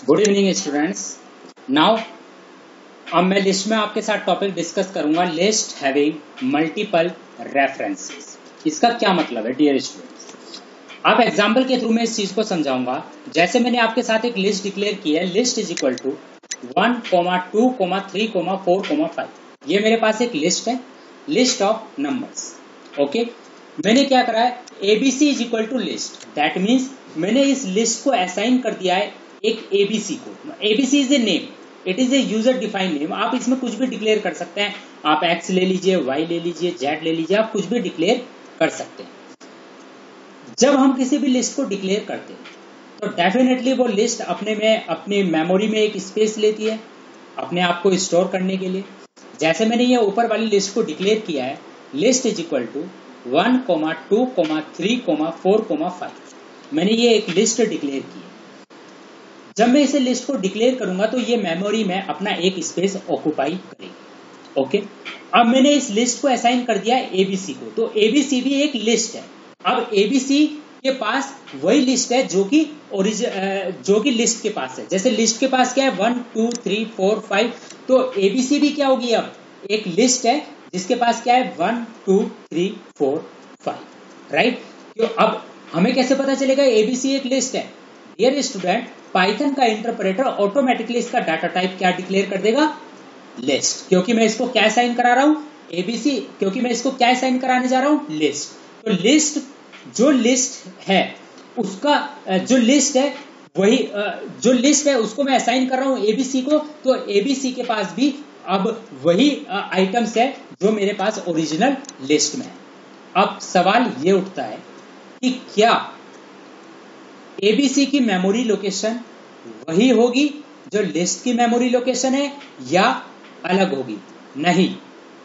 Good evening students. Now अब मैं list में आपके साथ टॉपिक डिस्कस करूंगा, लिस्ट हैविंग मल्टीपल रेफरेंसेस। इसका क्या मतलब है डियर स्टूडेंट्स? आप एग्जांपल के थ्रू में इस चीज को समझाऊंगा। जैसे मैंने आपके साथ एक लिस्ट डिक्लेयर की है, लिस्ट इज इक्वल टू 1, 2, 3, 4, 5। ये मेरे पास एक लिस्ट है, लिस्ट ऑफ नंबर्स। ओके, मैंने क्या करा है, ABC is equal to list. That means मैंने इस लिस्ट को असाइन कर दिया है एक एबीसी को। ABC is a name, it is a user defined name. आप इसमें कुछ भी डिक्लेयर कर सकते हैं। आप एक्स ले लीजिए, वाई ले लीजिए, जेड ले लीजिए, आप कुछ भी डिक्लेयर कर सकते हैं। जब हम किसी भी लिस्ट को डिक्लेयर करते हैं तो डेफिनेटली वो लिस्ट अपने मेमोरी में एक स्पेस लेती है अपने आप को स्टोर करने के लिए। जैसे मैंने ये ऊपर वाली लिस्ट को डिक्लेयर किया है, लिस्ट इज इक्वल टू 1, 2, 3, 4, 5। मैंने ये एक लिस्ट डिक्लेयर की है। जब मैं इसे लिस्ट को डिक्लेयर करूंगा तो ये मेमोरी में अपना एक स्पेस ऑक्युपाई करेगी। ओके, अब मैंने इस लिस्ट को असाइन कर दिया एबीसी को, तो एबीसी भी एक लिस्ट है। अब एबीसी के पास वही लिस्ट है जो कि लिस्ट के पास है। जैसे लिस्ट के पास क्या है, 1, 2, 3, 4, 5, तो एबीसी भी क्या होगी, अब एक लिस्ट है जिसके पास क्या है, 1, 2, 3, 4, 5। राइट? तो अब हमें कैसे पता चलेगा एबीसी एक लिस्ट है? डियर स्टूडेंट, पाइथन का इंटरप्रेटर ऑटोमेटिकली इसका डाटा टाइप क्या डिक्लेयर कर देगा, लिस्ट। क्योंकि मैं इसको क्या साइन करा रहा हूं, एबीसी, क्योंकि मैं इसको क्या साइन कराने जा रहा हूं, लिस्ट। तो लिस्ट, जो लिस्ट है उसका जो लिस्ट है वही जो लिस्ट है उसको मैं असाइन कर रहा हूं एबीसी को, तो एबीसी के पास भी अब वही आइटम्स है जो मेरे पास ओरिजिनल लिस्ट में है। अब सवाल ये उठता है कि क्या एबीसी की मेमोरी लोकेशन वही होगी जो लिस्ट की मेमोरी लोकेशन है या अलग होगी? नहीं,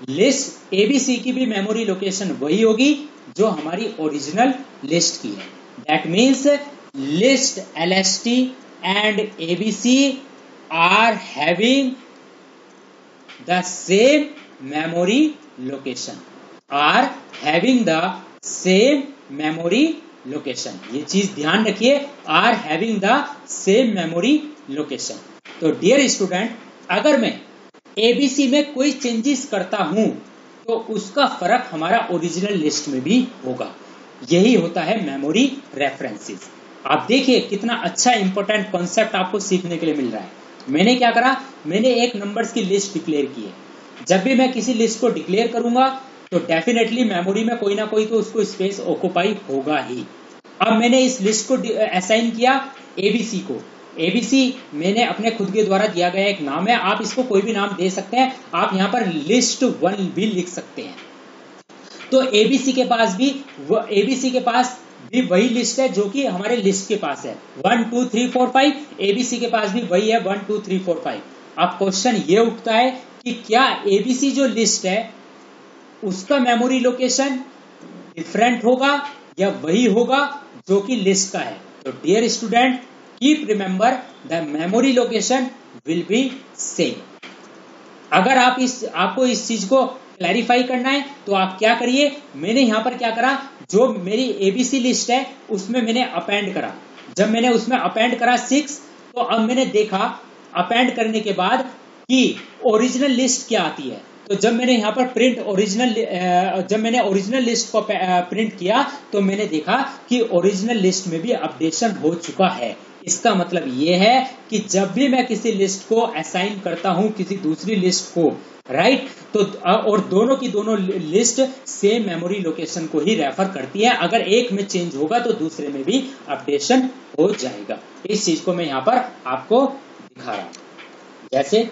लिस्ट एबीसी की भी मेमोरी लोकेशन वही होगी जो हमारी ओरिजिनल लिस्ट की है। That means list LST and ABC are having the same memory location, are having the same memory location. ये चीज ध्यान रखिए, are having the same memory location. तो डियर स्टूडेंट, अगर मैं एबीसी में कोई चेंजेस करता हूं तो उसका फर्क हमारा ओरिजिनल लिस्ट में भी होगा। यही होता है मेमोरी रेफरेंसेस। आप देखिए कितना अच्छा इंपॉर्टेंट कॉन्सेप्ट आपको सीखने के लिए मिल रहा है। मैंने क्या करा, मैंने एक नंबर्स की लिस्ट डिक्लेयर की है। जब भी मैं किसी लिस्ट को डिक्लेयर करूंगा तो डेफिनेटली मेमोरी में कोई ना कोई तो उसको स्पेस ऑक्युपाई होगा ही। अब मैंने इस लिस्ट को असाइन किया एबीसी को। एबीसी मैंने अपने खुद के द्वारा दिया गया एक नाम है, आप इसको कोई भी नाम दे सकते हैं। आप यहां पर लिस्ट 1 भी लिख सकते हैं। तो एबीसी के पास भी वही लिस्ट है जो कि हमारे लिस्ट के पास है, 1, 2, 3, 4, 5। एबीसी के पास भी वही है, 1, 2, 3, 4, 5। अब क्वेश्चन ये उठता है कि क्या एबीसी जो लिस्ट है उसका मेमोरी लोकेशन डिफरेंट होगा या वही होगा जो कि लिस्ट का है? तो dear student, keep remember the memory location will be same. अगर आपको इस चीज को क्लैरिफाई करना है तो आप क्या करिए, मैंने यहां पर क्या करा, जो मेरी एबीसी लिस्ट है उसमें मैंने अपेंड करा। जब मैंने उसमें अपेंड करा 6, तो अब मैंने देखा अपेंड करने के बाद कि ओरिजिनल लिस्ट क्या आती है। तो जब मैंने यहाँ पर जब मैंने ओरिजिनल लिस्ट को प्रिंट किया तो मैंने देखा कि ओरिजिनल लिस्ट में भी अपडेशन हो चुका है। इसका मतलब यह है कि जब भी मैं किसी लिस्ट को असाइन करता हूं किसी दूसरी लिस्ट को, राइट, तो और दोनों की दोनों लिस्ट सेम मेमोरी लोकेशन को ही रेफर करती है। अगर एक में चेंज होगा तो दूसरे में भी अपडेशन हो जाएगा। इस चीज को मैं यहाँ पर आपको दिखा रहा हूं। जैसे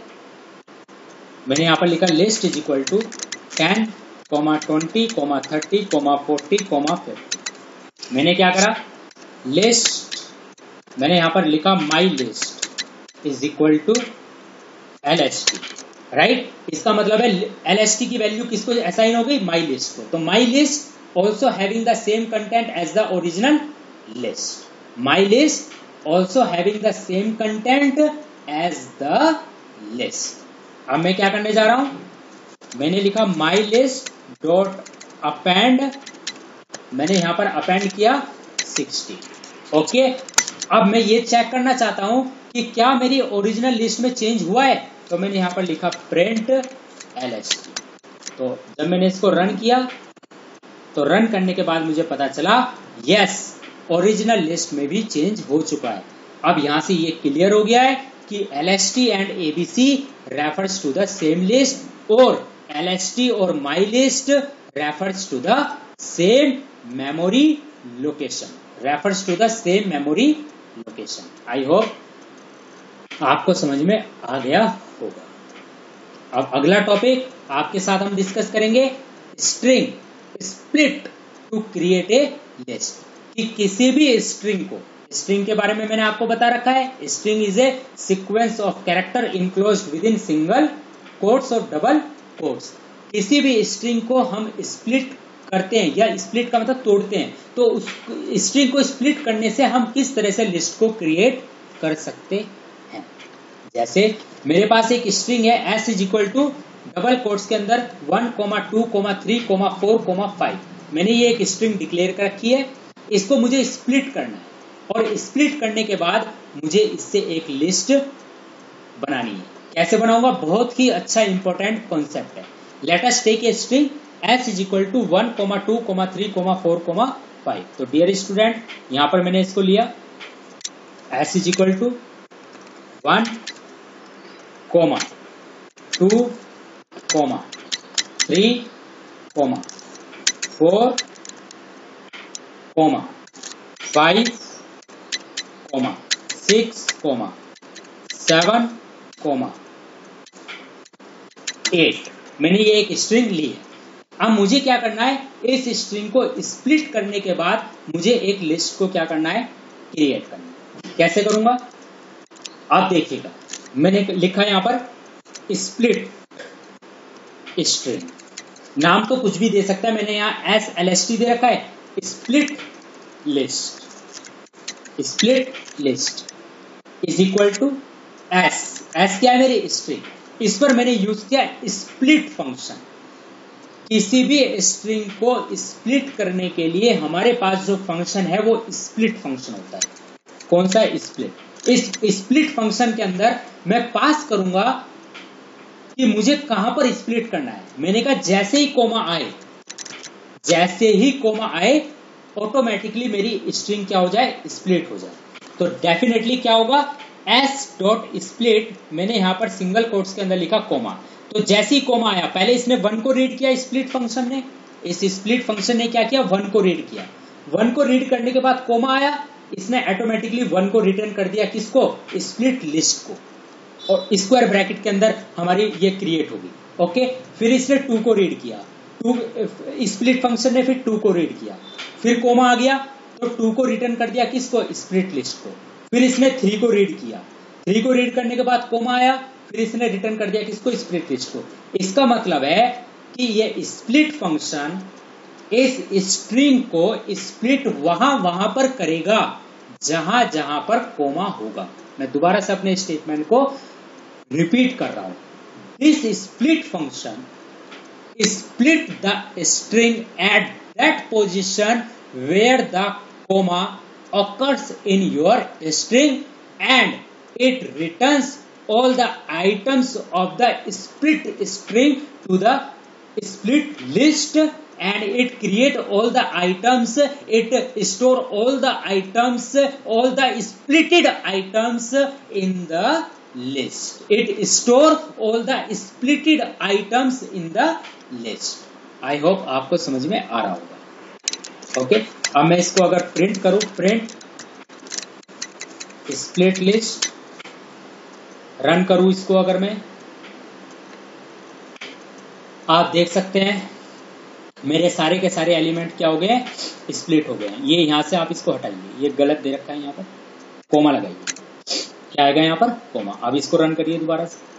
मैंने यहां पर लिखा लिस्ट इज इक्वल टू 10, 20, 30, 40, 50। मैंने क्या करा, लिस्ट, मैंने यहां पर लिखा my list is equal to LST. Right, इसका मतलब है एलएसटी की वैल्यू किसको असाइन हो गई, माई लिस्ट को। तो my list also having the same content as the original list. My list also having the same content as the list. अब मैं क्या करने जा रहा हूं, मैंने लिखा माई लिस्ट डॉट अपेंड, मैंने यहां पर अपेंड किया 60। ओके, अब मैं ये चेक करना चाहता हूं कि क्या मेरी ओरिजिनल लिस्ट में चेंज हुआ है, तो मैंने यहां पर लिखा प्रिंट LST। तो जब मैंने इसको रन किया तो रन करने के बाद मुझे पता चला यस, ओरिजिनल लिस्ट में भी चेंज हो चुका है। अब यहां से ये क्लियर हो गया है कि LST and ABC refers to the same list और LST और my list refers to the same memory location, refers to the same memory location. I hope आपको समझ में आ गया होगा। अब अगला टॉपिक आपके साथ हम डिस्कस करेंगे string split to create a list. कि किसी भी स्ट्रिंग को, स्ट्रिंग के बारे में मैंने आपको बता रखा है, string is a sequence of character enclosed with in single quotes और डबल कोट्स। किसी भी स्ट्रिंग को हम स्प्लिट करते हैं, या स्प्लिट का मतलब तोड़ते हैं, तो उस स्ट्रिंग को स्प्लिट करने से हम किस तरह से लिस्ट को क्रिएट कर सकते हैं। जैसे मेरे पास एक स्ट्रिंग है S is equal to double quotes के अंदर 1, 2, 3, 4, 5। मैंने ये एक स्ट्रिंग डिक्लेयर कर रखी है, इसको मुझे स्प्लिट करना है और स्प्लिट करने के बाद मुझे इससे एक लिस्ट बनानी है। कैसे बनाऊंगा, बहुत ही अच्छा इंपॉर्टेंट कॉन्सेप्ट है। Let us take a string S is equal to 1, 2, 3, 4, 5। तो डियर स्टूडेंट, यहां पर मैंने इसको लिया S इज इक्वल टू 1, 2, 3, 4, 5, 6, 7, 8। मैंने ये एक स्ट्रिंग ली है। अब मुझे क्या करना है, इस स्ट्रिंग को स्प्लिट करने के बाद मुझे एक लिस्ट को क्या करना है, क्रिएट करना है। कैसे करूंगा आप देखिएगा। मैंने लिखा यहां पर स्प्लिट स्ट्रिंग, नाम तो कुछ भी दे सकता है, मैंने यहां SLST दे रखा है, split list. Split list is equal to S क्या है, मेरी स्ट्रिंग, इस पर मैंने यूज किया स्प्लिट फंक्शन। किसी भी स्ट्रिंग को स्प्लिट करने के लिए हमारे पास जो फंक्शन है वो स्प्लिट फंक्शन होता है। कौन सा, स्प्लिट। इस स्प्लिट फंक्शन के अंदर मैं पास करूंगा कि मुझे कहां पर स्प्लिट करना है। मैंने कहा जैसे ही कोमा आए ऑटोमेटिकली मेरी स्ट्रिंग क्या हो जाए, स्प्लिट हो जाए। तो डेफिनेटली क्या होगा, S.split, मैंने यहां पर सिंगल कोट्स के अंदर लिखा कोमा। तो जैसे ही कोमा आया, पहले इसने 1 को रीड किया स्प्लिट फंक्शन ने, इस स्प्लिट फंक्शन ने क्या किया, 1 को रीड किया। 1 को रीड करने के बाद कोमा आया, इसने ऑटोमेटिकली 1 को रिटर्न कर दिया, किसको, स्प्लिट लिस्ट को, और स्क्वायर ब्रैकेट के अंदर हमारी ये क्रिएट होगी। ओके, फिर इसने 2 को रीड किया, स्प्लिट फंक्शन ने फिर 2 को रीड किया, फिर कोमा आ गया तो 2 को रिटर्न कर दिया, किसको, स्प्लिट लिस्ट को। फिर इसने 3 को रीड किया, 3 को रीड करने के बाद कोमा आया, फिर इसने रिटर्न कर दिया, किसको, स्प्लिट लिस्ट को। इसका मतलब है कि ये स्प्लिट फंक्शन इस स्ट्रिंग को स्प्लिट वहां पर करेगा जहां जहां पर कोमा होगा। मैं दोबारा से अपने स्टेटमेंट को रिपीट कर रहा हूं। This split function split the string at that position where the comma occurs in your string, and it returns all the items of the split string to the split list, and it create all the items, it store all the items, all the splitted items in the list. It store all the splitted items in the list. I hope आपको समझ में आ रहा होगा। Okay, अब मैं इसको अगर print करूं, प्रिंट स्प्लिट लिस्ट, रन करूं इसको, अगर मैं, आप देख सकते हैं मेरे सारे के सारे एलिमेंट क्या हो गए, स्प्लिट हो गए हैं। ये यहां से आप इसको हटाइए, ये गलत दे रखा है, यहां पर कोमा लगाइए, क्या आएगा यहां पर, कोमा। अब इसको रन करिए दोबारा से,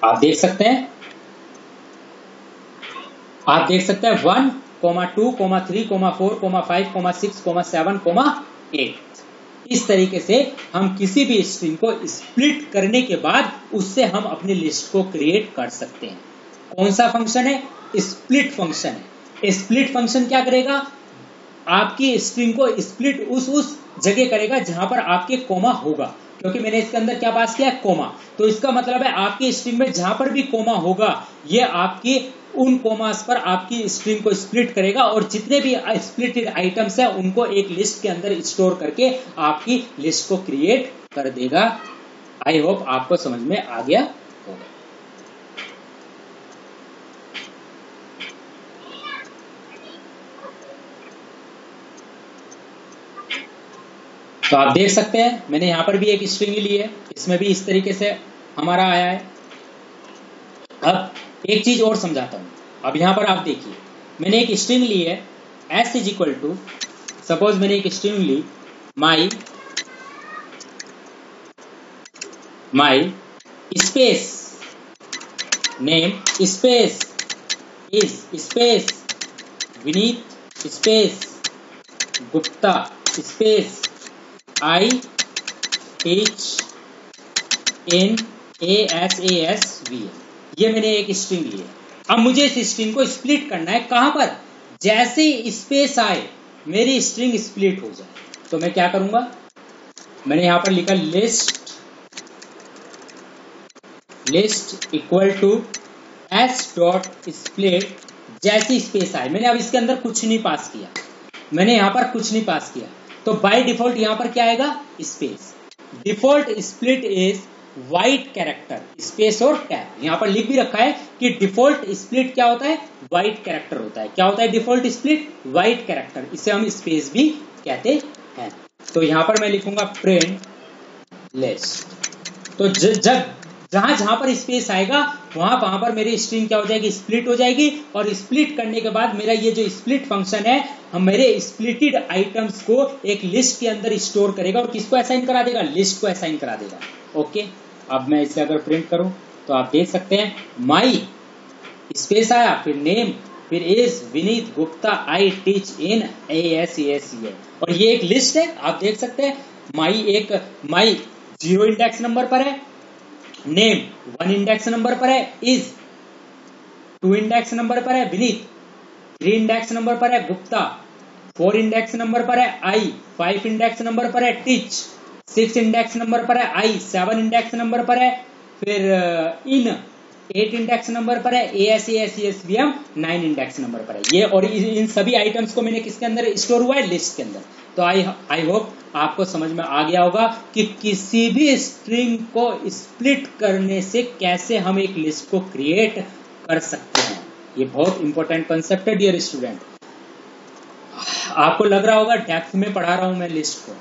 आप देख सकते हैं 1, 2, 3, 4, 5, 6, 7, 8। इस तरीके से हम किसी भी स्ट्रिंग को स्प्लिट करने के बाद उससे हम अपनी लिस्ट को क्रिएट कर सकते हैं। कौन सा फंक्शन है? स्प्लिट फंक्शन है। स्प्लिट फंक्शन क्या करेगा? आपकी स्ट्रिंग को स्प्लिट उस जगह करेगा जहां पर आपके कोमा होगा, क्योंकि मैंने इसके अंदर क्या पास किया? कोमा। तो इसका मतलब है आपकी स्ट्रिंग में जहां पर भी कोमा होगा ये आपकी उन कोमास पर आपकी स्ट्रिंग को स्प्लिट करेगा और जितने भी स्प्लिटेड आइटम्स है उनको एक लिस्ट के अंदर स्टोर करके आपकी लिस्ट को क्रिएट कर देगा। आई होप आपको समझ में आ गया होगा। तो आप देख सकते हैं मैंने यहां पर भी एक स्ट्रिंग ली है, इसमें भी इस तरीके से हमारा आया है। अब एक चीज और समझाता हूं। अब यहां पर आप देखिए मैंने एक स्ट्रिंग ली है s is equal to, suppose मैंने एक स्ट्रिंग ली my space name space is space Vineet space Gupta space I teach in ASASVN। ये मैंने एक स्ट्रिंग ली है। अब मुझे इस स्ट्रिंग को स्प्लिट करना है। कहां पर? जैसे स्पेस आए मेरी स्ट्रिंग स्प्लिट हो जाए। तो मैं क्या करूंगा? मैंने यहां पर लिखा list equal to s dot split जैसी स्पेस आए। मैंने अब इसके अंदर कुछ नहीं पास किया, मैंने यहां पर कुछ नहीं पास किया, तो बाय डिफॉल्ट यहां पर क्या आएगा? Space. Default split is white character space और टैब। यहां पर लिख भी रखा है कि डिफॉल्ट स्प्लिट क्या होता है? वाइट कैरेक्टर होता है। क्या होता है डिफॉल्ट स्प्लिट? White character. इसे हम स्पेस भी कहते हैं। तो यहां पर मैं लिखूंगा प्रिंट लिस्ट। तो जब जहां जहां पर स्पेस आएगा वहां पर मेरी स्ट्रिंग क्या हो जाएगी? स्प्लिट हो जाएगी। और स्प्लिट करने के बाद मेरा ये जो स्प्लिट फंक्शन है हम मेरे स्प्लिटेड आइटम्स को एक लिस्ट के अंदर स्टोर करेगा और किसको असाइन करा देगा? लिस्ट को असाइन करा देगा। ओके, अब मैं इसे अगर प्रिंट करूं तो आप देख सकते हैं माई स्पेस आया, फिर नेम, फिर is Vineet Gupta I teach in ASASVN। और ये एक लिस्ट है, आप देख सकते हैं माई 0 इंडेक्स नंबर पर है, नेम 1 इंडेक्स नंबर पर है, इज 2 इंडेक्स नंबर पर है, विनीत 3 इंडेक्स नंबर पर है, गुप्ता 4 इंडेक्स नंबर पर है, आई 5 इंडेक्स नंबर पर है, टीच 6 इंडेक्स नंबर पर है, आई 7 इंडेक्स नंबर पर है, फिर इन 8 इंडेक्स नंबर पर है, ASASVN 9 इंडेक्स नंबर पर है। ये और इन सभी आइटम्स को मैंने किसके अंदर स्टोर हुआ है? लिस्ट के अंदर। तो आई होप आपको समझ में आ गया होगा कि किसी भी स्ट्रिंग को स्प्लिट करने से कैसे हम एक लिस्ट को क्रिएट कर सकते हैं। ये बहुत इंपॉर्टेंट कंसेप्ट है डियर स्टूडेंट। आपको लग रहा होगा डेप्थ में पढ़ा रहा हूं मैं लिस्ट को।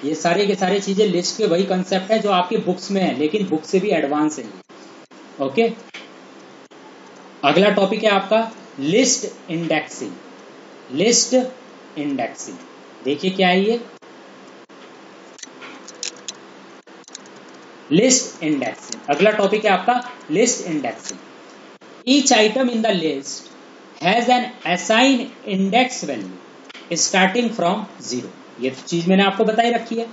ये सारे के सारे चीजें लिस्ट के वही कंसेप्ट है जो आपके बुक्स में है, लेकिन बुक से भी एडवांस है। ओके, अगला टॉपिक है आपका लिस्ट इंडेक्सिंग। लिस्ट इंडेक्सिंग देखिए क्या है ये। लिस्ट इंडेक्सिंग अगला टॉपिक है आपका list indexing. Each item in the list has an assign index value starting from 0। ये चीज मैंने आपको बताई रखी है।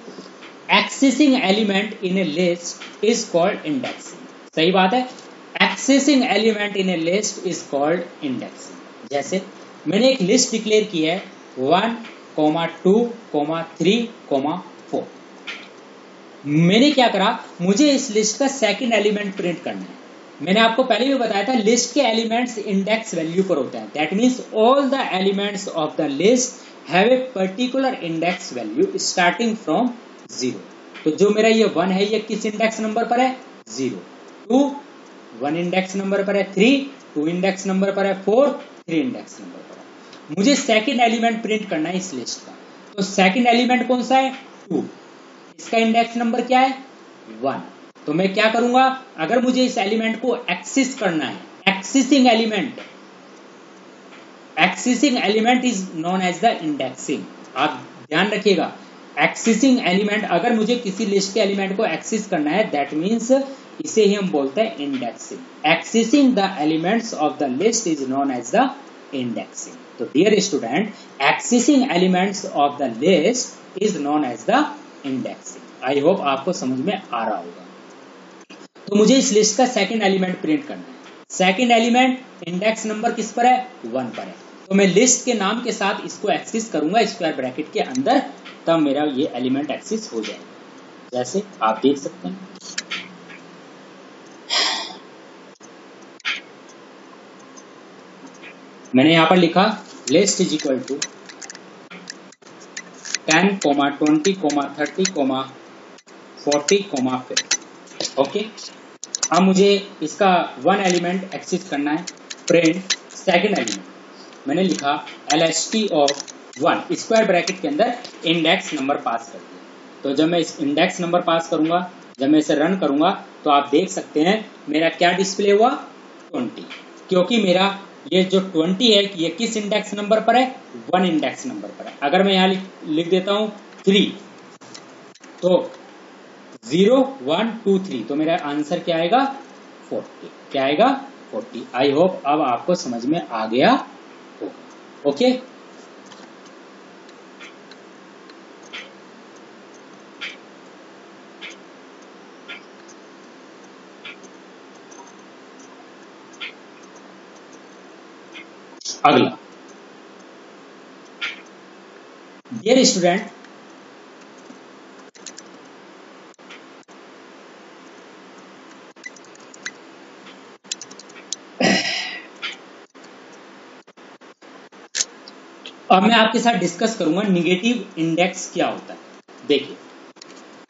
Accessing element in A list is called indexing. सही बात है, accessing element in A list is called indexing. जैसे मैंने एक लिस्ट डिक्लेयर की है 1, 2, 3, 4। मैंने क्या करा? मुझे इस लिस्ट का सेकंड एलिमेंट प्रिंट करना है। मैंने आपको पहले भी बताया था लिस्ट के एलिमेंट्स इंडेक्स वैल्यू पर होते हैं। That means all the elements of the list have a particular index value starting from 0। तो जो मेरा ये 1 है ये किस इंडेक्स नंबर पर है? 0। 2 1 इंडेक्स नंबर पर है, 3 2 इंडेक्स नंबर पर है, 4 3 इंडेक्स नंबर पर है। मुझे सेकंड एलिमेंट प्रिंट करना है इस लिस्ट का। तो सेकंड एलिमेंट कौन सा है? 2। इसका इंडेक्स नंबर क्या है? 1। तो मैं क्या करूंगा? अगर मुझे इस एलिमेंट को एक्सेस करना है, accessing element is known as the indexing. आप ध्यान रखिएगा, एक्सेसिंग एलिमेंट, अगर मुझे किसी लिस्ट के एलिमेंट को एक्सेस करना है दैट मीन्स इसे ही हम बोलते हैं indexing. Accessing the elements of the list is known as the indexing. तो dear student, accessing elements of the list is known as the indexing. I hope आपको समझ में आ रहा होगा। तो मुझे इस लिस्ट का सेकंड एलिमेंट प्रिंट करना है। सेकंड एलिमेंट इंडेक्स नंबर किस पर है, 1 पर है। तो मैं लिस्ट के नाम के साथ इसको एक्सेस करूंगा स्क्वायर ब्रैकेट के अंदर, तब मेरा ये एलिमेंट एक्सेस हो जाएगा, जैसे आप देख सकते हैं। मैंने यहां पर लिखा list is equal to 10, 20, 30, 40, 50। Okay, अब मुझे इसका 1 एलिमेंट एक्सेस करना है, प्रिंट सेकंड एलिमेंट। मैंने लिखा LST ऑफ 1 स्क्वायर ब्रैकेट के अंदर इंडेक्स नंबर पास कर दिया। तो जब मैं इस इंडेक्स नंबर पास करूंगा, जब मैं इसे रन करूंगा, तो आप देख सकते हैं मेरा क्या डिस्प्ले हुआ, 20, क्योंकि मेरा ये जो 20 है ये किस इंडेक्स नंबर पर है, 1 इंडेक्स नंबर पर है। अगर मैं यहाँ लिख देता हूं 3, तो 0, 1, 2, 3, तो मेरा आंसर क्या आएगा, 40। क्या आएगा, 40। आई होप अब आपको समझ में आ गया होगा। ओके, अगला, डियर स्टूडेंट, अब मैं आपके साथ डिस्कस करूंगा निगेटिव इंडेक्स क्या होता है। देखिए,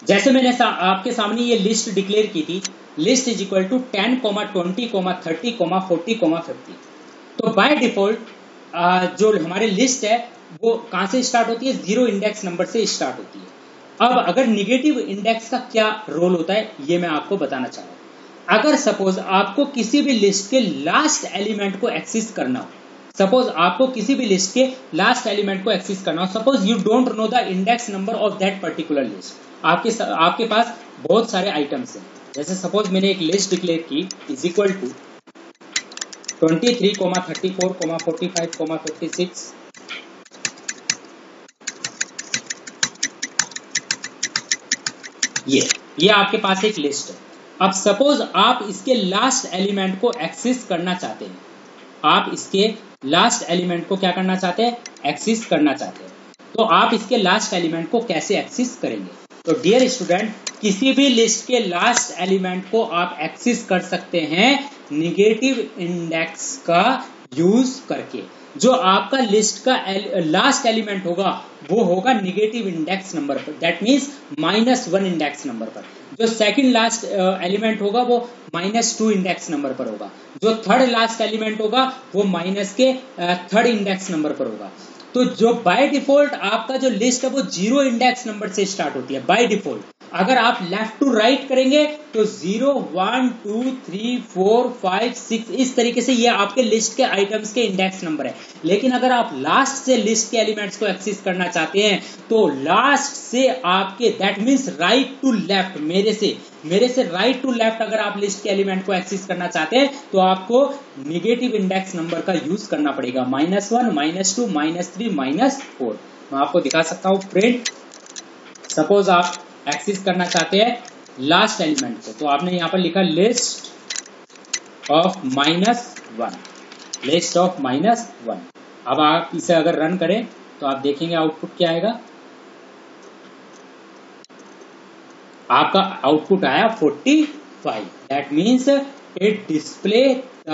जैसे मैंने आपके सामने ये लिस्ट डिक्लेयर की थी, लिस्ट इज इक्वल टू 10, 20, 30, 40, 50। तो बाय डिफॉल्ट जो हमारे लिस्ट है वो कहां से स्टार्ट होती है, 0 इंडेक्स नंबर से स्टार्ट होती है। अब अगर निगेटिव इंडेक्स का क्या रोल होता है ये मैं आपको बताना चाह रहा हूं। अगर सपोज आपको किसी भी लिस्ट के लास्ट एलिमेंट को एक्सेस करना हो, सपोज आपको किसी भी लिस्ट के लास्ट एलिमेंट को एक्सेस करना हो, suppose you don't know the index number of that particular list. आपके पास बहुत सारे आइटम्स हैं, जैसे सपोज मैंने एक लिस्ट डिक्लेयर की इज इक्वल टू 23, 34, 45, 56। ये आपके पास एक लिस्ट है। अब सपोज आप इसके लास्ट एलिमेंट को एक्सेस करना चाहते हैं, आप इसके लास्ट एलिमेंट को क्या करना चाहते हैं, एक्सेस करना चाहते हैं। तो आप इसके लास्ट एलिमेंट को कैसे एक्सेस करेंगे, तो डियर स्टूडेंट, किसी भी लिस्ट के लास्ट एलिमेंट को आप एक्सेस कर सकते हैं निगेटिव इंडेक्स का यूज करके। जो आपका लिस्ट का लास्ट एलिमेंट होगा वो होगा निगेटिव इंडेक्स नंबर पर, दैट मीन्स -1 इंडेक्स नंबर पर। जो सेकंड लास्ट एलिमेंट होगा वो -2 इंडेक्स नंबर पर होगा। जो थर्ड लास्ट एलिमेंट होगा वो माइनस के थर्ड इंडेक्स नंबर पर होगा। तो जो बाय डिफॉल्ट आपका जो लिस्ट है वो 0 इंडेक्स नंबर से स्टार्ट होती है बाय डिफॉल्ट। अगर आप लेफ्ट टू राइट करेंगे तो 0, 1, 2, 3, 4, 5, 6 इस तरीके से ये आपके लिस्ट के आइटम्स के इंडेक्स नंबर है। लेकिन अगर आप लास्ट से लिस्ट के एलिमेंट्स को एक्सेस करना चाहते हैं तो लास्ट से आपके, that means right to left, मेरे से राइट टू लेफ्ट अगर आप लिस्ट के एलिमेंट को एक्सेस करना चाहते हैं तो आपको निगेटिव इंडेक्स नंबर का यूज करना पड़ेगा, -1, -2, -3, -4। मैं आपको दिखा सकता हूं प्रिंट। सपोज आप एक्सेस करना चाहते हैं लास्ट एलिमेंट को, तो आपने यहां पर लिखा लिस्ट ऑफ -1, लिस्ट ऑफ -1। अब आप इसे अगर रन करें तो आप देखेंगे आउटपुट क्या आएगा। आपका आउटपुट आया 45, that means it display the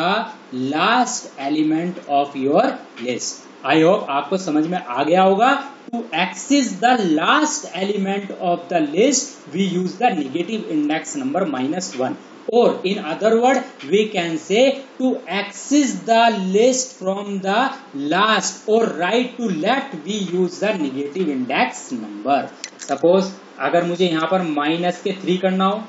last element of your list. I hope आपको समझ में आ गया होगा। To access the last element of the list we use the negative index number -1, or in other word we can say to access the list from the last or right to left we use the negative index number। suppose अगर मुझे यहां पर -3 करना हो,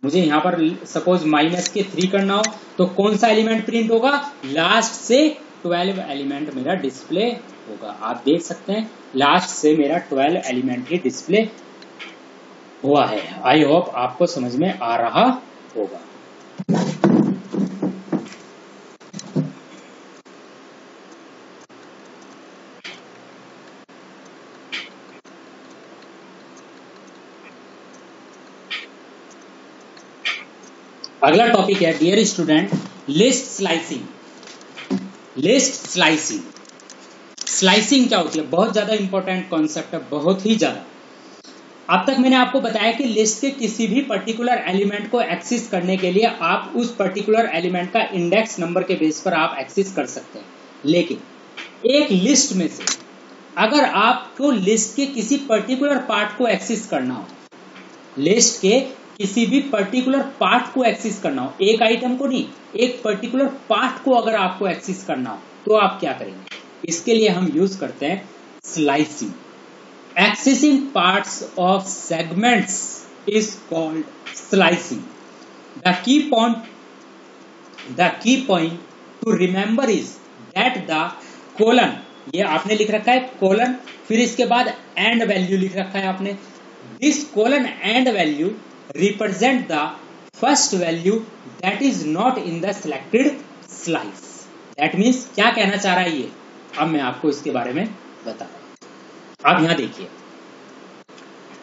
मुझे यहां पर suppose -3 करना हो तो कौन सा एलिमेंट प्रिंट होगा, लास्ट से 12 एलिमेंट मेरा डिस्प्ले होगा। आप देख सकते हैं लास्ट से मेरा 12 एलिमेंट ही डिस्प्ले हुआ है। आई होप आपको समझ में आ रहा होगा। अगला टॉपिक है dear student list slicing. List slicing, slicing क्या होती है? बहुत ज्यादा इंपॉर्टेंट कॉन्सेप्ट है, बहुत ही ज्यादा। अब तक मैंने आपको बताया कि लिस्ट के किसी भी पर्टिकुलर एलिमेंट को एक्सेस करने के लिए आप उस पर्टिकुलर एलिमेंट का इंडेक्स नंबर के बेस पर आप एक्सेस कर सकते हैं, लेकिन एक लिस्ट में से अगर आपको लिस्ट के किसी पर्टिकुलर पार्ट को एक्सेस करना हो, लिस्ट के किसी भी पर्टिकुलर पार्ट को एक्सेस करना हो, एक आइटम को नहीं, एक पर्टिकुलर पार्ट को अगर आपको एक्सेस करना हो, तो आप क्या करेंगे? इसके लिए हम यूज करते हैं slicing. Accessing parts of segments is called slicing. The key point to remember is that the colon, ये आपने लिख रखा है colon, फिर इसके बाद and value लिख रखा है आपने। This colon and value represent the first value that is not in the selected slice. That means क्या कहना चाह रहा है ये? अब मैं आपको इसके बारे में बता रहा हूं। आप यहां देखिए,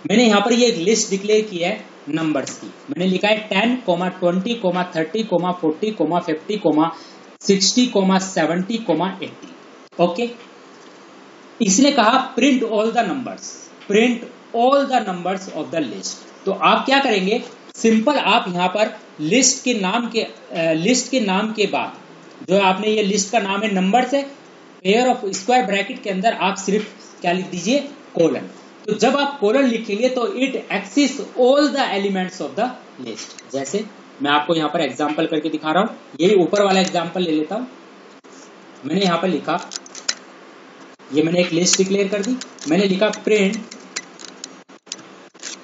मैंने यहां पर ये एक लिस्ट डिक्लेयर की है नंबर्स की। मैंने लिखा है 10, 20, 30, 40, 50, 60, 70, 80। ओके, इसने कहा print all the numbers, print all the numbers of the list. तो आप क्या करेंगे? सिंपल आप यहां पर लिस्ट के नाम के बाद जो आपने, ये लिस्ट का नाम है नंबर्स है, पेयर ऑफ स्क्वायर ब्रैकेट के अंदर आप सिर्फ क्या लिख दीजिए? कोलन। तो जब आप कोलन लिखेंगे तो it access all the elements of the list. जैसे मैं आपको यहां पर एग्जांपल करके दिखा रहा हूं, यही ऊपर वाला एग्जांपल ले लेता हूं। मैंने यहां पर लिखा, ये मैंने एक लिस्ट डिक्लेयर कर दी, मैंने लिखा प्रिंट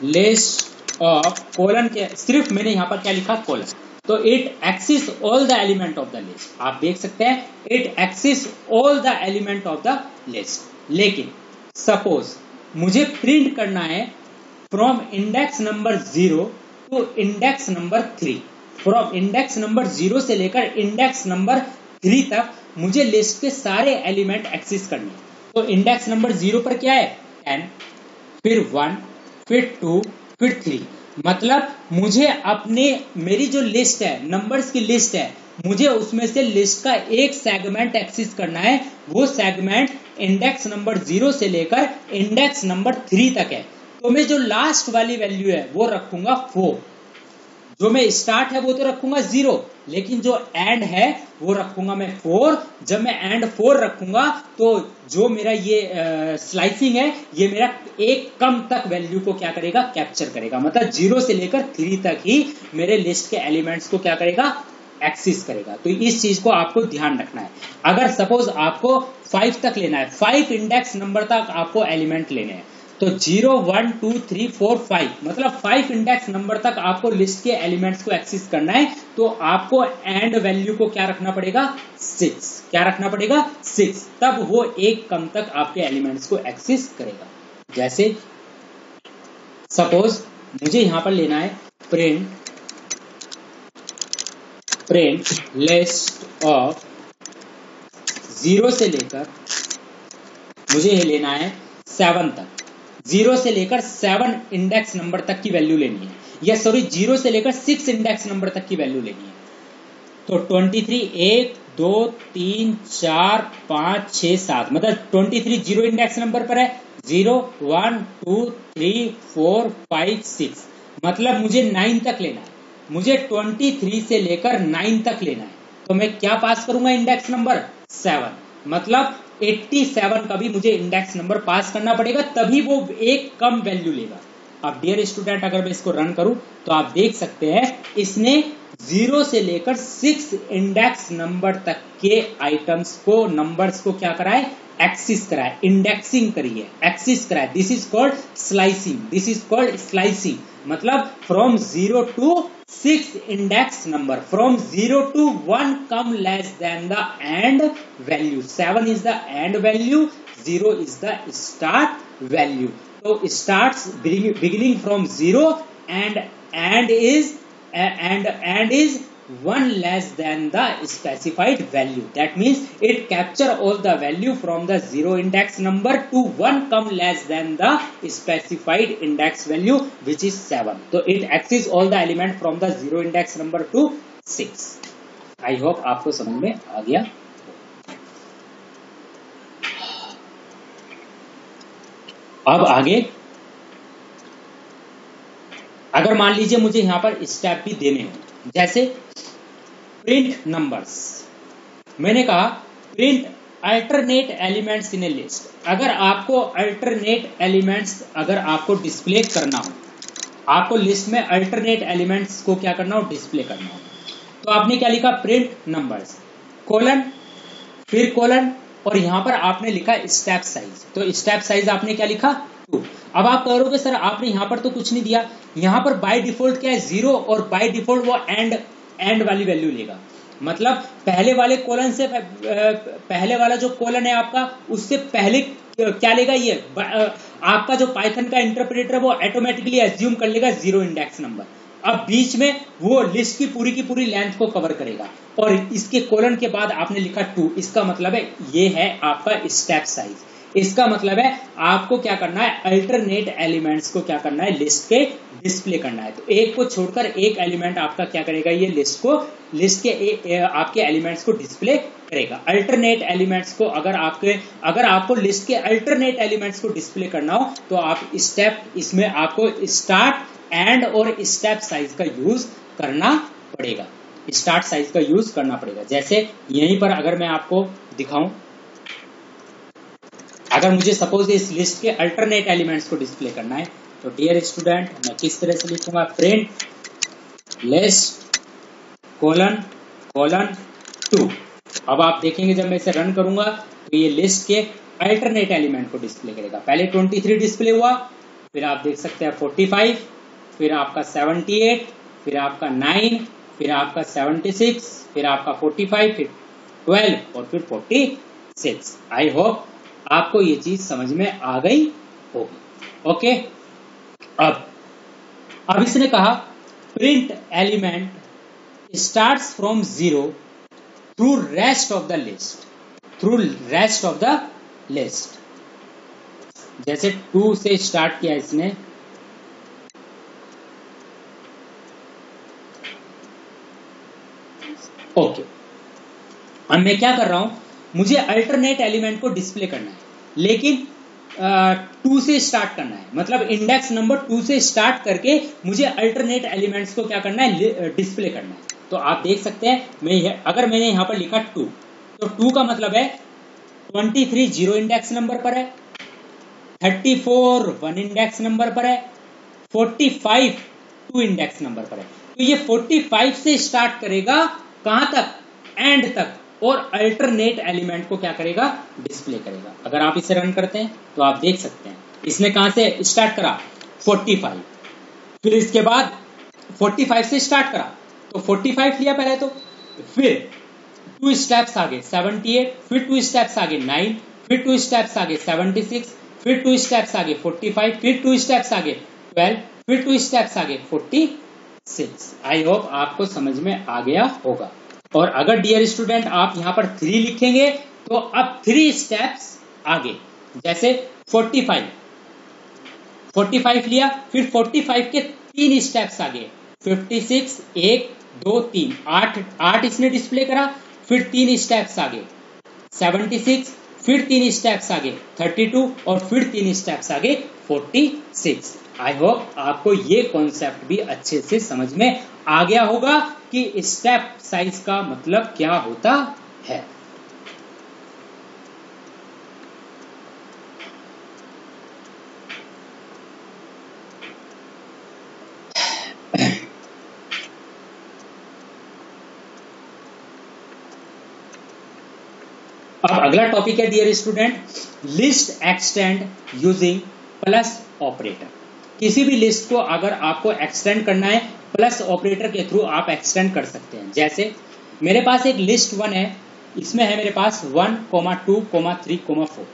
लिस्ट ऑफ कोलन के, सिर्फ मैंने यहां पर क्या लिखा? कोलन। तो it access all the element of the list. आप देख सकते हैं it access all the element of the list. लेकिन सपोज मुझे प्रिंट करना है from index number 0 to index number 3, from index number 0 से लेकर इंडेक्स नंबर 3 तक मुझे लिस्ट के सारे एलिमेंट एक्सेस करने हैं। तो इंडेक्स नंबर 0 पर क्या है? 10, फिर 1, फिर 2, फिर 3। मतलब मुझे अपने, मेरी जो लिस्ट है, नंबर्स की लिस्ट है, मुझे उसमें से लिस्ट का एक सेगमेंट एक्सेस करना है। वो सेगमेंट इंडेक्स नंबर 0 से लेकर इंडेक्स नंबर 3 तक है। तो मैं जो लास्ट वाली वैल्यू है वो रखूंगा 4, जो मैं स्टार्ट है वो तो रखूंगा 0, लेकिन जो एंड है वो रखूंगा मैं 4। जब मैं एंड 4 रखूंगा तो जो मेरा ये स्लाइसिंग है, ये मेरा एक कम तक वैल्यू को क्या करेगा? कैप्चर करेगा। मतलब 0 से लेकर 3 तक ही मेरे लिस्ट के एलिमेंट्स को क्या करेगा? एक्सेस करेगा। तो इस चीज को आपको ध्यान रखना है। अगर सपोज आपको 5 तक लेना है, 5 इंडेक्स नंबर तक आपको एलिमेंट लेने हैं, तो 0, 1, 2, 3, 4, 5, मतलब 5 इंडेक्स नंबर तक आपको लिस्ट के एलिमेंट्स को एक्सेस करना है। तो आपको एंड वैल्यू को क्या रखना पड़ेगा? 6। क्या रखना पड़ेगा? 6। तब वो एक कम तक आपके एलिमेंट्स को एक्सेस करेगा। जैसे सपोज मुझे यहां पर लेना है प्रिंट लिस्ट ऑफ 0 से लेकर, मुझे ये लेना है 7 तक, 0 से लेकर 7 इंडेक्स नंबर तक की वैल्यू लेनी है, या सॉरी 0 से लेकर 6 इंडेक्स नंबर तक की वैल्यू लेनी है। तो 23, 1, 2, 3, 4, 5, 6, 7, मतलब 23 0 इंडेक्स नंबर पर है, 0, 1, 2, 3, 4, 5, 6, मतलब मुझे 9 तक लेना है। मुझे 23 से लेकर 9 तक लेना है। तो मैं क्या पास करूंगा? इंडेक्स नंबर 7, मतलब 87 का भी मुझे इंडेक्स नंबर पास करना पड़ेगा, तभी वो एक कम वैल्यू लेगा। अब डियर स्टूडेंट, अगर मैं इसको रन करूं तो आप देख सकते हैं इसने 0 से लेकर 6 इंडेक्स नंबर तक के आइटम्स को, नंबर्स को क्या करा है? एक्सेस करा है, इंडेक्सिंग करी है, एक्सेस करा है। This is called slicing, this is called slicing. मतलब from 0 to 6 index number, from 0 to 1 कम less than the end value. 7 is the end value, 0 is the start value. तो starts beginning from 0 and is one less than the specified value. That means it capture all the value from the 0 index number to 1 come less than the specified index value, which is 7. So it access all the element from the 0 index number to 6. I hope आपको समझ में आ गया। अब आगे अगर मान लीजिए मुझे यहां पर स्टेप भी देने हो, जैसे प्रिंट नंबर्स, मैंने कहा print alternate elements in A list. अगर आपको अल्टरनेट एलिमेंट्स अगर आपको डिस्प्ले करना हो, आपको लिस्ट में अल्टरनेट एलिमेंट्स को क्या करना हो, डिस्प्ले करना हो, तो आपने क्या लिखा, प्रिंट नंबर्स कोलन, फिर कोलन, और यहां पर आपने लिखा स्टेप साइज। तो स्टेप साइज आपने क्या लिखा, 2। अब आप कहोगे सर आपने यहां पर तो कुछ नहीं दिया, यहां पर बाय डिफॉल्ट क्या है, 0, और बाय डिफॉल्ट वो एंड वाली वैल्यू लेगा। मतलब पहले वाले कॉलन से पहले वाला जो कॉलन है आपका, उससे पहले क्या लेगा, ये आपका जो पाइथन का इंटरप्रेटर है वो ऑटोमेटिकली एज्यूम कर लेगा 0 इंडेक्स नंबर। अब बीच में वो लिस्ट की पूरी लेंथ को कवर करेगा, और इसके कॉलन के बाद आपने लिखा 2। इसका मतलब है ये है आपका स्टेप साइज। इसका मतलब है आपको क्या करना है, अल्टरनेट एलिमेंट्स को क्या करना है, लिस्ट के डिस्प्ले करना है। तो एक को छोड़कर एक एलिमेंट आपका क्या करेगा, ये लिस्ट के आपके एलिमेंट्स को डिस्प्ले करेगा। अल्टरनेट एलिमेंट्स को अगर आपको लिस्ट के अल्टरनेट एलिमेंट्स को डिस्प्ले करना हो, तो आप इसमें आपको स्टार्ट, एंड और स्टेप साइज का यूज करना पड़ेगा। स्टार्ट साइज का यूज करना पड़ेगा। जैसे यहीं पर अगर मैं आपको दिखाऊं, अगर मुझे सपोज इस लिस्ट के अल्टरनेट एलिमेंट्स को डिस्प्ले करना है, तो डियर स्टूडेंट मैं किस तरह से लिखूंगा, प्रिंट लिस्ट कोलन 2। अब आप देखेंगे जब मैं इसे रन करूंगा तो ये लिस्ट के अल्टरनेट एलिमेंट को डिस्प्ले करेगा। पहले 23 डिस्प्ले हुआ, फिर आप देख सकते हैं 45, फिर आपका 78, फिर आपका 9, फिर आपका 76, फिर आपका 45, फिर 12 और फिर 46। आई होप आपको ये चीज समझ में आ गई होगी। ओके, अब इसने कहा print element starts from 0 through rest of the list. जैसे 2 से स्टार्ट किया इसने, ओके। अब मैं क्या कर रहा हूं, मुझे अल्टरनेट एलिमेंट को डिस्प्ले करना है, लेकिन 2 से स्टार्ट करना है। मतलब इंडेक्स नंबर 2 से स्टार्ट करके मुझे अल्टरनेट एलिमेंट्स को क्या करना है, डिस्प्ले करना है। तो आप देख सकते हैं अगर मैंने यहां पर लिखा 2, तो 2 का मतलब है 23 0 इंडेक्स नंबर पर है, 34 1 इंडेक्स नंबर पर है, 45 2 इंडेक्स नंबर पर है। तो ये 45 से स्टार्ट करेगा, कहां तक, एंड तक, और अल्टरनेट एलिमेंट को क्या करेगा, डिस्प्ले करेगा। अगर आप इसे रन करते हैं तो आप देख सकते हैं इसने कहां से स्टार्ट करा, 45, फिर इसके बाद 45 से स्टार्ट करा, तो 45 लिया पहले, तो फिर 2 स्टेप्स आगे 78, फिर 2 स्टेप्स आगे 9, फिर 2 स्टेप्स आगे 76, फिर 2 स्टेप्स आगे 45, फिर 2 स्टेप्स आगे 12, फिर 2 स्टेप्स आगे 46। आई होप आपको समझ में आ गया होगा। और अगर डियर स्टूडेंट आप यहां पर 3 लिखेंगे, तो अब 3 स्टेप्स आगे, जैसे 45 लिया, फिर 45 के 3 स्टेप्स आगे 56 1 2 3 8 इसने डिस्प्ले करा, फिर 3 स्टेप्स आगे 76, फिर 3 स्टेप्स आगे 32, और फिर 3 स्टेप्स आगे 46। आई होप आपको ये कॉन्सेप्ट भी अच्छे से समझ में आ गया होगा कि स्टेप साइज का मतलब क्या होता है। अब अगला टॉपिक है dear student, list extend using plus operator. किसी भी लिस्ट को अगर आपको एक्सटेंड करना है, प्लस ऑपरेटर के थ्रू आप एक्सटेंड कर सकते हैं। जैसे मेरे पास एक लिस्ट 1 है, इसमें है मेरे पास 1, 2, 3, 4,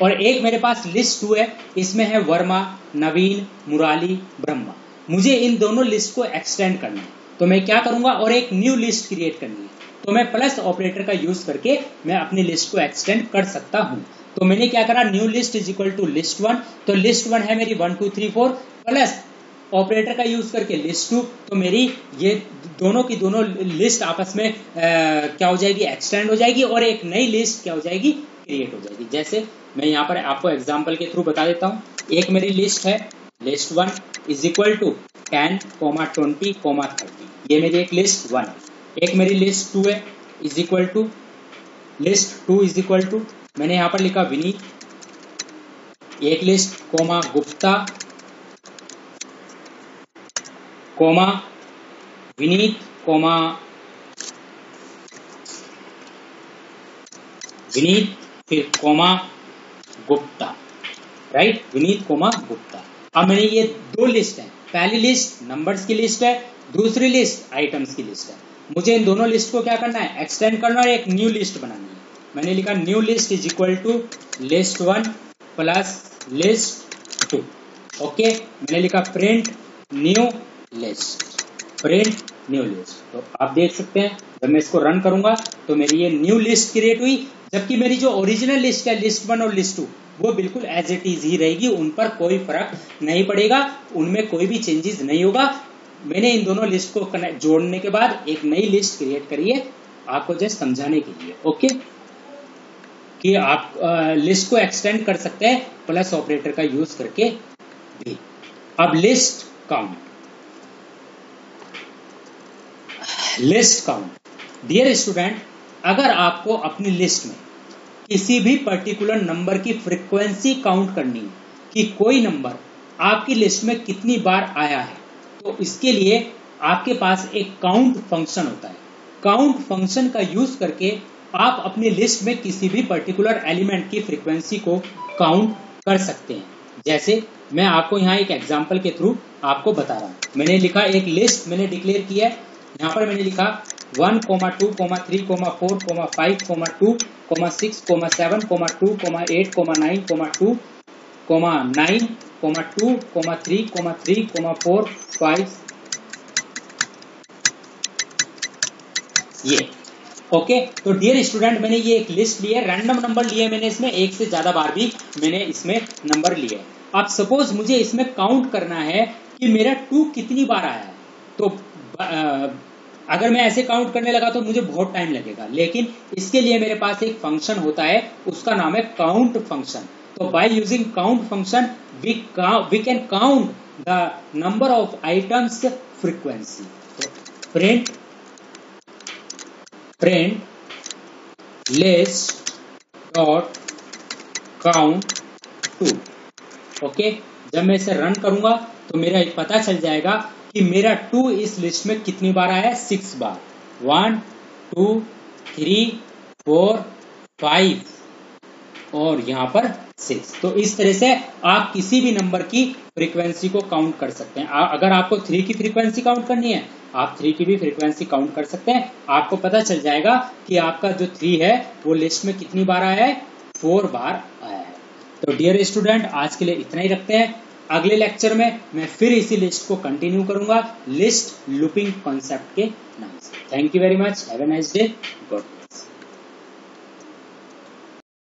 और एक मेरे पास लिस्ट 2 है, इसमें है वर्मा, नवीन, मुराली, ब्रह्मा। मुझे इन दोनों लिस्ट को एक्सटेंड करना है। तो मैं क्या करूंगा, और एक न्यू लिस्ट क्रिएट करनी है, तो मैं प्लस ऑपरेटर का यूज करके मैं अपनी लिस्ट को एक्सटेंड कर सकता हूं। तो मैंने क्या करा, new list is equal to list 1, तो लिस्ट 1 है मेरी 1 2 3 4 प्लस ऑपरेटर का यूज करके लिस्ट 2, तो मेरी ये दोनों की दोनों लिस्ट आपस में क्या हो जाएगी, एक्सटेंड हो जाएगी, और एक नई लिस्ट क्या हो जाएगी, क्रिएट हो जाएगी। जैसे मैं यहाँ पर आपको एग्जांपल के थ्रू बता देता हूँ। एक मेरी लिस्ट है लिस्ट 1 इज इक्वल टू 10, 20, 30, ये मेरी एक लिस्ट 1 है। एक मेरी लिस्ट 2 है is equal to list 2 is equal to, मैंने यहाँ पर लिखा विनीत, एक list comma Gupta comma Vineet comma Vineet फिर comma Gupta, right, Vineet comma Gupta. अब मैंने ये दो लिस्ट है, पहली लिस्ट नंबर्स की लिस्ट है, दूसरी लिस्ट आइटम्स की लिस्ट है। मुझे इन दोनों लिस्ट को क्या करना है, एक्सटेंड करना है, एक न्यू लिस्ट बनानी है। मैंने लिखा new list is equal to list 1 plus list 2। Okay, मैंने लिखा print new list, print new list. तो आप देख सकते हैं जब मैं इसको रन करूंगा तो मेरी ये न्यू लिस्ट क्रिएट हुई, जबकि मेरी जो ओरिजिनल लिस्ट है लिस्ट 1 और लिस्ट 2 वो बिल्कुल एज इट इज ही रहेगी, उन पर कोई फर्क नहीं पड़ेगा, उनमें कोई भी चेंजेस नहीं होगा। मैंने इन दोनों लिस्ट को जोड़ने के बाद एक नई लिस्ट क्रिएट करी है, आपको जस्ट समझाने के लिए। ओके, कि आप लिस्ट को एक्सटेंड कर सकते हैं प्लस ऑपरेटर का यूज करके भी। अब list count, list count, dear student, अगर आपको अपनी लिस्ट में किसी भी पर्टिकुलर नंबर की फ्रीक्वेंसी काउंट करनी है कि कोई नंबर आपकी लिस्ट में कितनी बार आया है, तो इसके लिए आपके पास एक काउंट फंक्शन होता है। काउंट फंक्शन का यूज करके आप अपनी लिस्ट में किसी भी पर्टिकुलर एलिमेंट की फ्रीक्वेंसी को काउंट कर सकते हैं। जैसे मैं आपको यहाँ एक एग्जांपल के थ्रू आपको बता रहा हूँ। मैंने लिखा एक लिस्ट मैंने डिक्लेयर किया है, यहाँ पर मैंने लिखा 1, 2, 3, 4, 5, 2, 6, 7, 2, 8, 9, 2, 9, 2, 3, 4, 5 ये। ओके, तो डियर स्टूडेंट मैंने ये एक लिस्ट ली है, रैंडम नंबर लिए मैंने इसमें, एक से ज्यादा बार भी मैंने इसमें नंबर लिए। अब सपोज मुझे इसमें काउंट करना है कि मेरा 2 कितनी बार आया है, तो अगर मैं ऐसे काउंट करने लगा तो मुझे बहुत टाइम लगेगा, लेकिन इसके लिए मेरे पास एक फंक्शन होता है, उसका नाम है काउंट फंक्शन। तो by using count function we can count the number of items frequency. तो print list dot count 2। Okay, जब मैं इसे रन करूंगा तो मेरा पता चल जाएगा कि मेरा 2 इस लिस्ट में कितनी बार आया है, 6 बार। 1 2 3 4 5 और यहाँ पर 6। तो इस तरह से आप किसी भी नंबर की फ्रीक्वेंसी को काउंट कर सकते हैं। अगर आपको 3 की फ्रीक्वेंसी काउंट करनी है, आप 3 की भी फ्रीक्वेंसी काउंट कर सकते हैं। आपको पता चल जाएगा कि आपका जो 3 है वो लिस्ट में कितनी बार आया है, 4 बार आया है। तो डियर स्टूडेंट, आज के लिए इतना ही रखते हैं। अगले लेक्चर में मैं फिर इसी लिस्ट को कंटिन्यू करूंगा लिस्ट लूपिंग कॉन्सेप्ट के नाम से। Thank you very much, have a nice day, good.